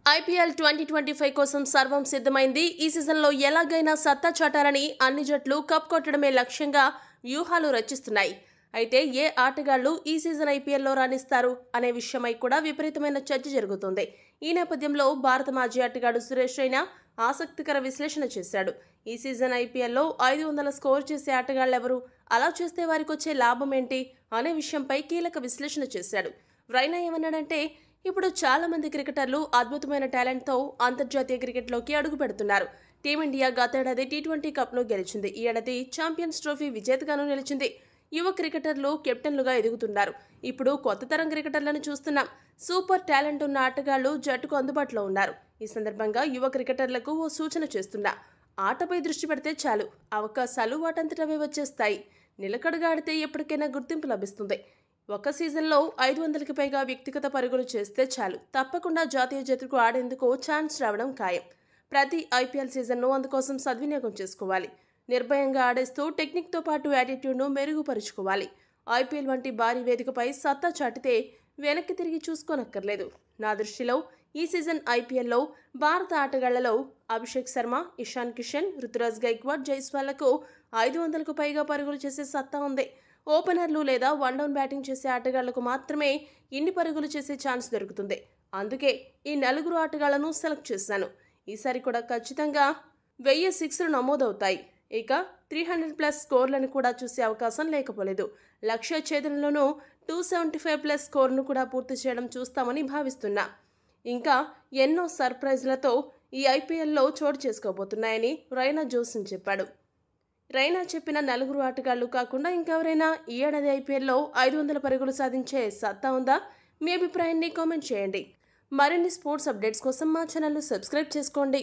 IPL 2025 కోసం సర్వం సిద్ధమైంది. ఈ సీజన్లో ఎలాగైనా సత్తా చాటాలని అన్ని జట్లు కప్ కొట్టడమే లక్ష్యంగా వ్యూహాలు రచిస్తున్నాయి. అయితే ఏ ఆటగాళ్లు ఈ సీజన్ ఐపీఎల్లో రాణిస్తారు అనే విషయమై కూడా విపరీతమైన చర్చ జరుగుతుంది. ఈ నేపథ్యంలో భారత మాజీ ఆటగాడు సురేష్ రైనా ఆసక్తికర విశ్లేషణ చేశాడు. ఈ సీజన్ ఐపీఎల్లో 500 స్కోర్ చేసే ఆటగాళ్లెవరు, అలా చేస్తే వారికి వచ్చే లాభం ఏంటి అనే విషయంపై కీలక విశ్లేషణ చేశాడు. రైనా ఏమన్నాడంటే, ఇప్పుడు చాలా మంది క్రికెటర్లు అద్భుతమైన టాలెంట్తో అంతర్జాతీయ క్రికెట్లోకి అడుగు పెడుతున్నారు. టీమిండియా గతేడాది టీ20 కప్ను గెలిచింది. ఈ ఏడాది ఛాంపియన్స్ ట్రోఫీ విజేతగాను నిలిచింది. యువ క్రికెటర్లు కెప్టెన్లుగా ఎదుగుతున్నారు. ఇప్పుడు కొత్త తరం క్రికెటర్లను చూస్తున్నాం. సూపర్ టాలెంట్ ఉన్న ఆటగాళ్లు జట్టుకు అందుబాటులో ఉన్నారు. ఈ సందర్భంగా యువ క్రికెటర్లకు ఓ సూచన చేస్తున్నా. ఆటపై దృష్టి పెడితే చాలు, అవకాశాలు వాటంతటవే వచ్చేస్తాయి. నిలకడగా ఆడితే ఎప్పటికైనా గుర్తింపు లభిస్తుంది. ఒక సీజన్లో 500కి పైగా వ్యక్తిగత పరుగులు చేస్తే చాలు, తప్పకుండా జాతీయ జట్టుకు ఆడేందుకు ఛాన్స్ రావడం ఖాయం. ప్రతి ఐపీఎల్ సీజన్ను అందుకోసం సద్వినియోగం చేసుకోవాలి. నిర్భయంగా ఆడేస్తూ టెక్నిక్తో పాటు యాటిట్యూడ్ను మెరుగుపరుచుకోవాలి. ఐపీఎల్ వంటి భారీ వేదికపై సత్తా చాటితే వెనక్కి తిరిగి చూసుకోనక్కర్లేదు. నా దృష్టిలో ఈ సీజన్ ఐపీఎల్లో భారత ఆటగాళ్లలో అభిషేక్ శర్మ, ఇషాన్ కిషన్, రుతురాజ్ గైక్వాడ్, జైస్వాళ్లకు 500కు పైగా పరుగులు చేసే సత్తా ఉంది. ఓపెనర్లు లేదా వన్డౌన్ బ్యాటింగ్ చేసే ఆటగాళ్లకు మాత్రమే ఇన్ని పరుగులు చేసే ఛాన్స్ దొరుకుతుంది. అందుకే ఈ 4 ఆటగాళ్లను సెలెక్ట్ చేశాను. ఈసారి కూడా ఖచ్చితంగా 1000 సిక్స్లు నమోదవుతాయి. ఇక 300+ స్కోర్లను కూడా చూసే అవకాశం లేకపోలేదు. లక్ష్య ఛేదనలోనూ 275+ స్కోర్ను కూడా పూర్తి చేయడం చూస్తామని భావిస్తున్నా. ఇంకా ఎన్నో సర్ప్రైజ్లతో ఈ ఐపీఎల్లో చోటు చేసుకోబోతున్నాయని రైనా జోసన్ చెప్పాడు. రైనా చెప్పిన 4 ఆటగాళ్లు కాకుండా ఇంకెవరైనా ఈ ఏడాది ఐపీఎల్లో 500 పరుగులు సాధించే సత్తా ఉందా? మీ అభిప్రాయాన్ని కామెంట్ చేయండి. మరిన్ని స్పోర్ట్స్ అప్డేట్స్ కోసం మా ఛానల్ను సబ్స్క్రైబ్ చేసుకోండి.